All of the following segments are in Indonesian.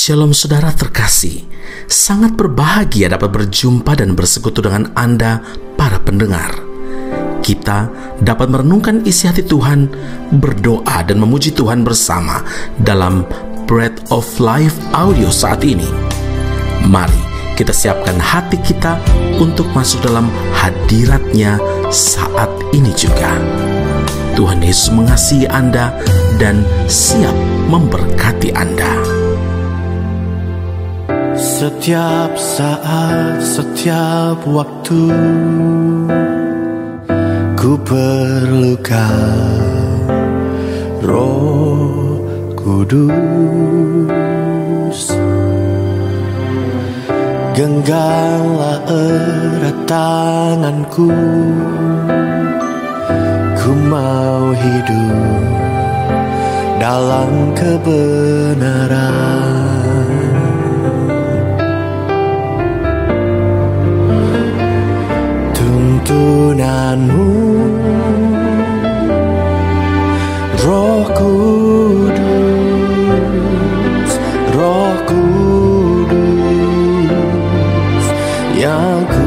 Shalom saudara terkasih, sangat berbahagia dapat berjumpa dan bersekutu dengan Anda para pendengar. Kita dapat merenungkan isi hati Tuhan, berdoa dan memuji Tuhan bersama dalam Bread of Life audio saat ini. Mari kita siapkan hati kita untuk masuk dalam hadirat-Nya saat ini juga. Tuhan Yesus mengasihi Anda dan siap memberkati Anda. Setiap saat, setiap waktu, ku perlukan Roh Kudus. Genggamlah erat tanganku, ku mau hidup dalam kebenaran. Tuntunanmu, Roh Kudus, Roh Kudus, yang ku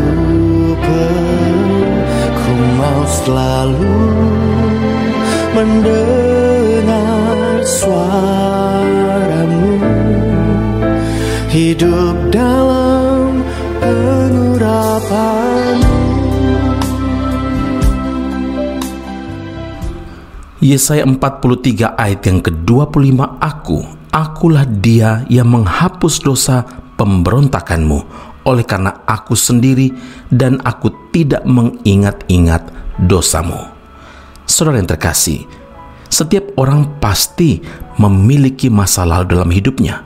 mau selalu mendengar suaramu, hidup dalam pengurapan. Yesaya 43 ayat yang ke-25, Akulah Dia yang menghapus dosa pemberontakanmu, oleh karena Aku sendiri dan Aku tidak mengingat-ingat dosamu. Saudara yang terkasih, setiap orang pasti memiliki masa lalu dalam hidupnya.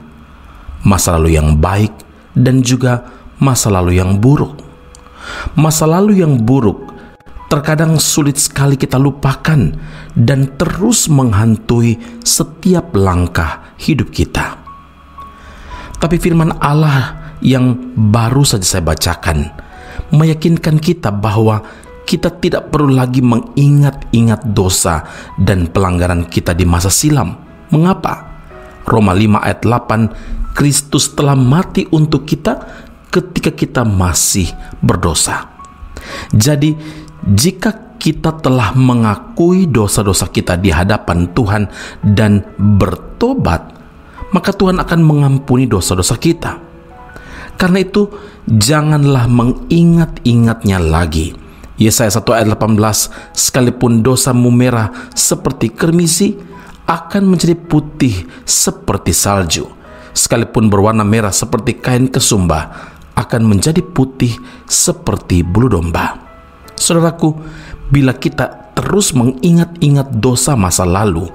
Masa lalu yang baik dan juga masa lalu yang buruk. Masa lalu yang buruk terkadang sulit sekali kita lupakan dan terus menghantui setiap langkah hidup kita. Tapi firman Allah yang baru saja saya bacakan meyakinkan kita bahwa kita tidak perlu lagi mengingat-ingat dosa dan pelanggaran kita di masa silam. Mengapa? Roma 5 ayat 8, Kristus telah mati untuk kita ketika kita masih berdosa. Jadi jika kita telah mengakui dosa-dosa kita di hadapan Tuhan dan bertobat, maka Tuhan akan mengampuni dosa-dosa kita. Karena itu, janganlah mengingat-ingatnya lagi. Yesaya 1 ayat 18, sekalipun dosamu merah seperti kermisi, akan menjadi putih seperti salju. Sekalipun berwarna merah seperti kain kesumba, akan menjadi putih seperti bulu domba. Saudaraku, bila kita terus mengingat-ingat dosa masa lalu,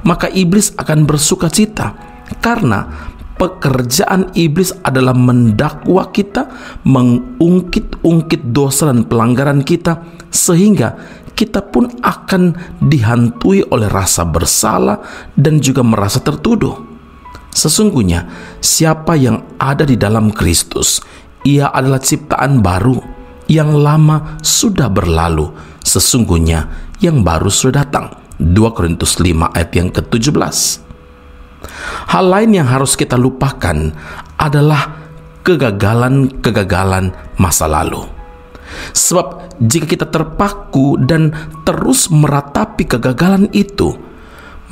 maka iblis akan bersuka cita, karena pekerjaan iblis adalah mendakwa kita, mengungkit-ungkit dosa dan pelanggaran kita, sehingga kita pun akan dihantui oleh rasa bersalah dan juga merasa tertuduh. Sesungguhnya, siapa yang ada di dalam Kristus, ia adalah ciptaan baru. Yang lama sudah berlalu, sesungguhnya yang baru sudah datang. 2 Korintus 5 ayat yang ke-17. Hal lain yang harus kita lupakan adalah kegagalan masa lalu. Sebab jika kita terpaku dan terus meratapi kegagalan itu,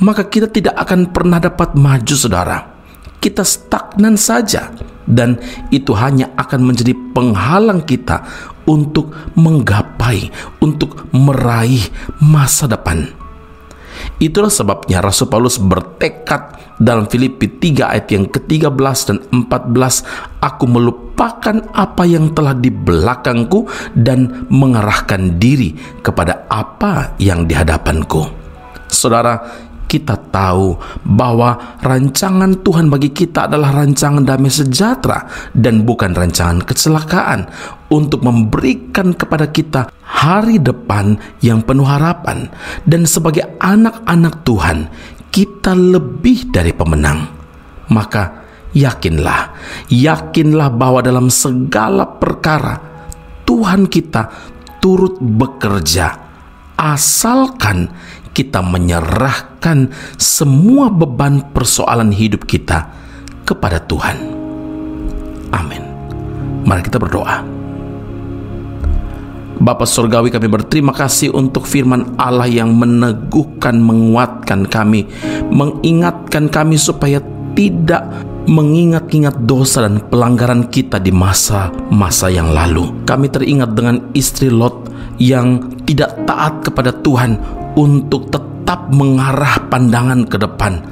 maka kita tidak akan pernah dapat maju, saudara. Kita stagnan saja, dan itu hanya akan menjadi penghalang kita untuk menggapai, untuk meraih masa depan. Itulah sebabnya Rasul Paulus bertekad dalam Filipi 3 ayat yang ke-13 dan 14, Aku melupakan apa yang telah di belakangku dan mengarahkan diri kepada apa yang di hadapanku. Saudara, kita tahu bahwa rancangan Tuhan bagi kita adalah rancangan damai sejahtera dan bukan rancangan kecelakaan, untuk memberikan kepada kita hari depan yang penuh harapan. Dan sebagai anak-anak Tuhan, kita lebih dari pemenang. Maka yakinlah bahwa dalam segala perkara Tuhan kita turut bekerja, asalkan kita menyerahkan semua beban persoalan hidup kita kepada Tuhan. Amin. Mari kita berdoa. Bapa Surgawi, kami berterima kasih untuk firman Allah yang meneguhkan, menguatkan kami, mengingatkan kami supaya tidak mengingat-ingat dosa dan pelanggaran kita di masa-masa yang lalu. Kami teringat dengan istri Lot yang tidak taat kepada Tuhan untuk tetap mengarah pandangan ke depan,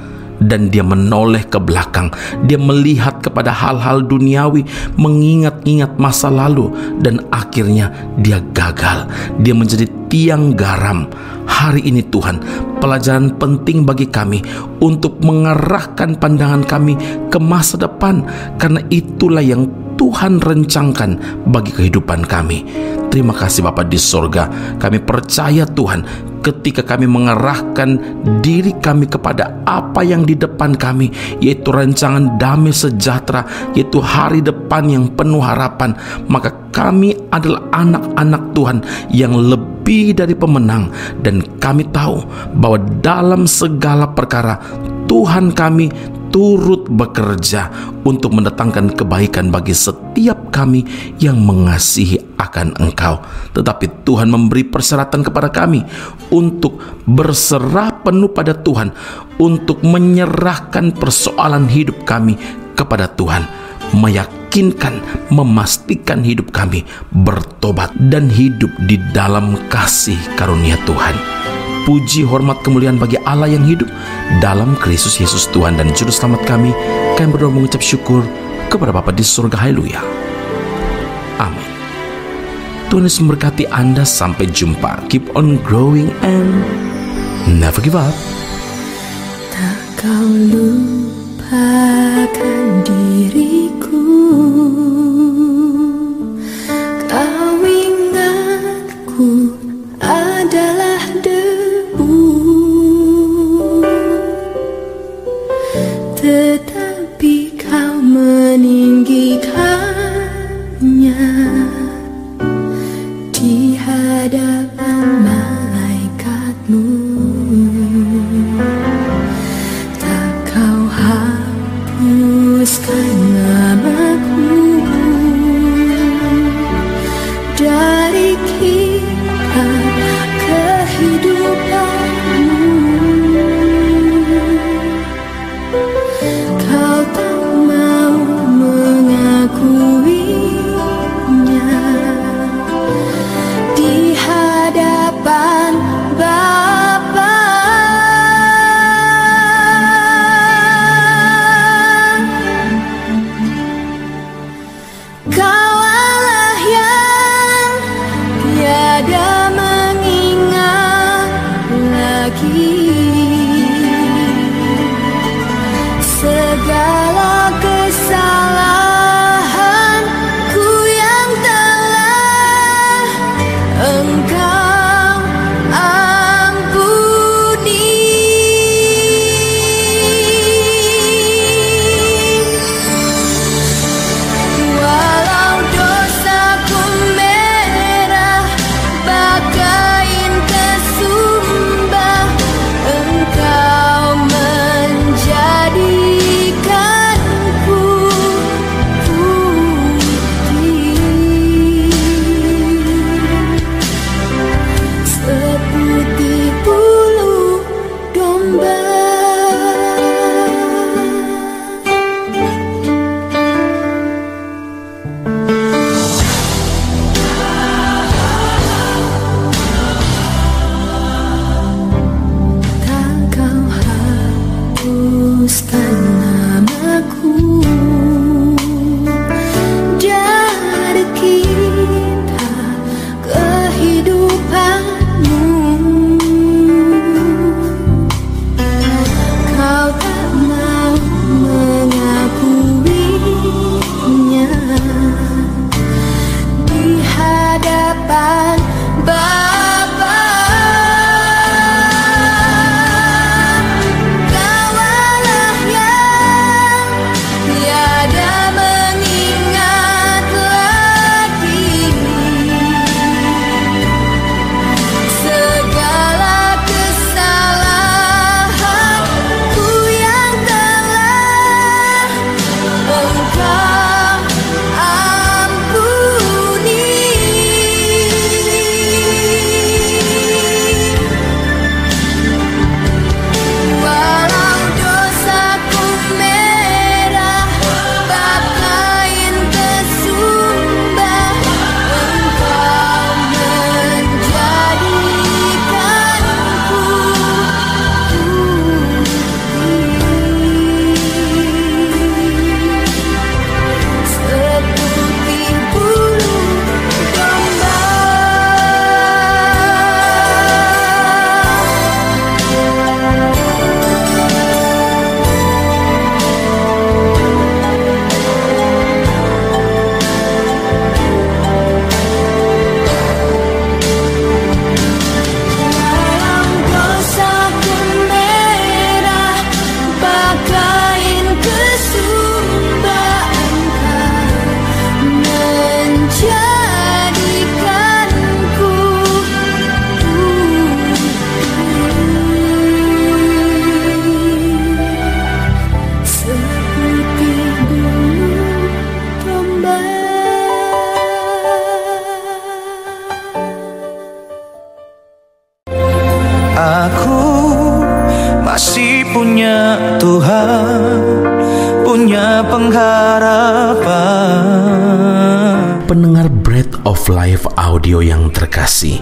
dan dia menoleh ke belakang. Dia melihat kepada hal-hal duniawi, mengingat-ingat masa lalu, dan akhirnya dia gagal. Dia menjadi tiang garam. Hari ini Tuhan, pelajaran penting bagi kami untuk mengarahkan pandangan kami ke masa depan, karena itulah yang Tuhan rencangkan bagi kehidupan kami. Terima kasih Bapa di sorga. Kami percaya Tuhan, ketika kami mengarahkan diri kami kepada apa yang di depan kami, yaitu rancangan damai sejahtera, yaitu hari depan yang penuh harapan, maka kami adalah anak-anak Tuhan yang lebih dari pemenang. Dan kami tahu bahwa dalam segala perkara Tuhan kami turut bekerja untuk mendatangkan kebaikan bagi setiap kami yang mengasihi akan Engkau. Tetapi Tuhan memberi persyaratan kepada kami untuk berserah penuh pada Tuhan, untuk menyerahkan persoalan hidup kami kepada Tuhan, meyakinkan, memastikan hidup kami bertobat dan hidup di dalam kasih karunia Tuhan. Puji, hormat, kemuliaan bagi Allah yang hidup dalam Kristus Yesus Tuhan dan Juru Selamat kami. Kami berdoa mengucap syukur kepada Bapa di surga. Haleluya. Amin. Tuhan Yesus memberkati Anda. Sampai jumpa. Keep on growing and never give up. Tak kau lupakan diriku, kau ingatku adalah tetapi kau meninggikannya di hadapan malaikatmu. Tak kau hapuskan namaku dari kitab kehidupanmu. Kau tak mau mengakuinya punya pengharapan. Pendengar Bread of Life audio yang terkasih,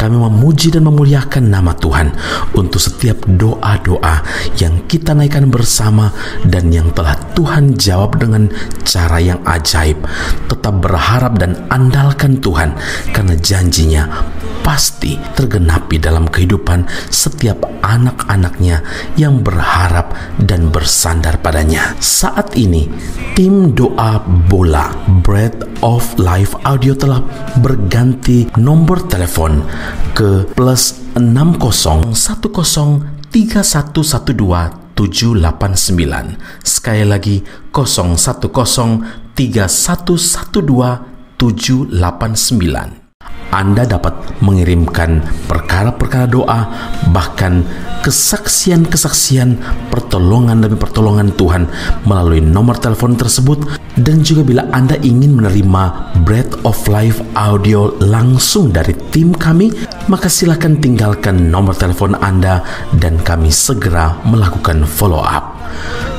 kami memuji dan memuliakan nama Tuhan untuk setiap doa-doa yang kita naikkan bersama dan yang telah Tuhan jawab dengan cara yang ajaib. Tetap berharap dan andalkan Tuhan, karena janjinya pasti tergenapi dalam kehidupan setiap anak-anaknya yang berharap dan bersandar padanya. Saat ini, tim doa bola Bread of Life audio telah berganti nomor telepon ke +60103112 Sekali lagi 01103112 Anda dapat mengirimkan perkara-perkara doa, bahkan kesaksian-kesaksian, pertolongan demi pertolongan Tuhan melalui nomor telepon tersebut. Dan juga bila Anda ingin menerima Bread of Life audio langsung dari tim kami, maka silakan tinggalkan nomor telepon Anda dan kami segera melakukan follow up.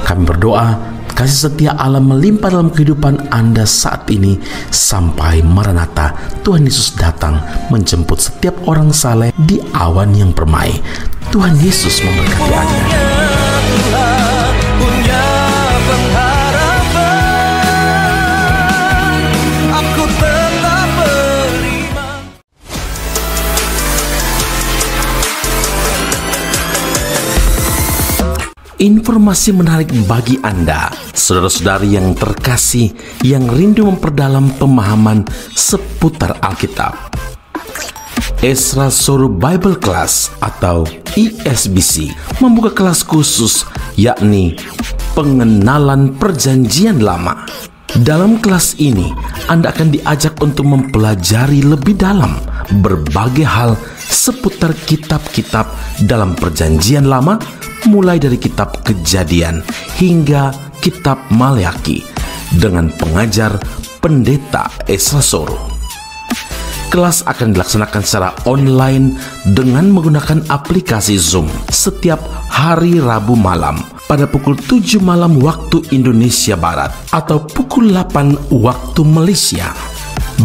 Kami berdoa kasih setia Allah melimpah dalam kehidupan Anda saat ini sampai Maranatha, Tuhan Yesus datang menjemput setiap orang saleh di awan yang permai. Tuhan Yesus memberkati Anda. Punya pengharapan, aku tetap beriman. Informasi menarik bagi Anda, saudara-saudari yang terkasih, yang rindu memperdalam pemahaman seputar Alkitab. Ezra Soru Bible Class atau ESBC membuka kelas khusus, yakni pengenalan Perjanjian Lama. Dalam kelas ini, Anda akan diajak untuk mempelajari lebih dalam berbagai hal seputar kitab-kitab dalam Perjanjian Lama, mulai dari kitab Kejadian hingga kitab Maleakhi, dengan pengajar Pendeta Ezra Soru. Kelas akan dilaksanakan secara online dengan menggunakan aplikasi Zoom setiap hari Rabu malam pada pukul 7 malam waktu Indonesia Barat atau pukul 8 waktu Malaysia.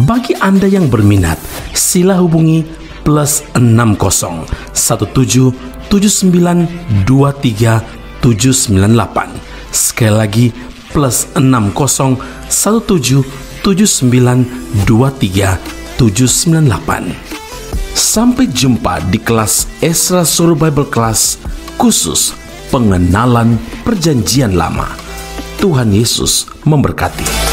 Bagi Anda yang berminat, sila hubungi +6017792378. Sekali lagi +6017792378. Sampai jumpa di kelas Ezra Soru Bible Class khusus pengenalan Perjanjian Lama. Tuhan Yesus memberkati.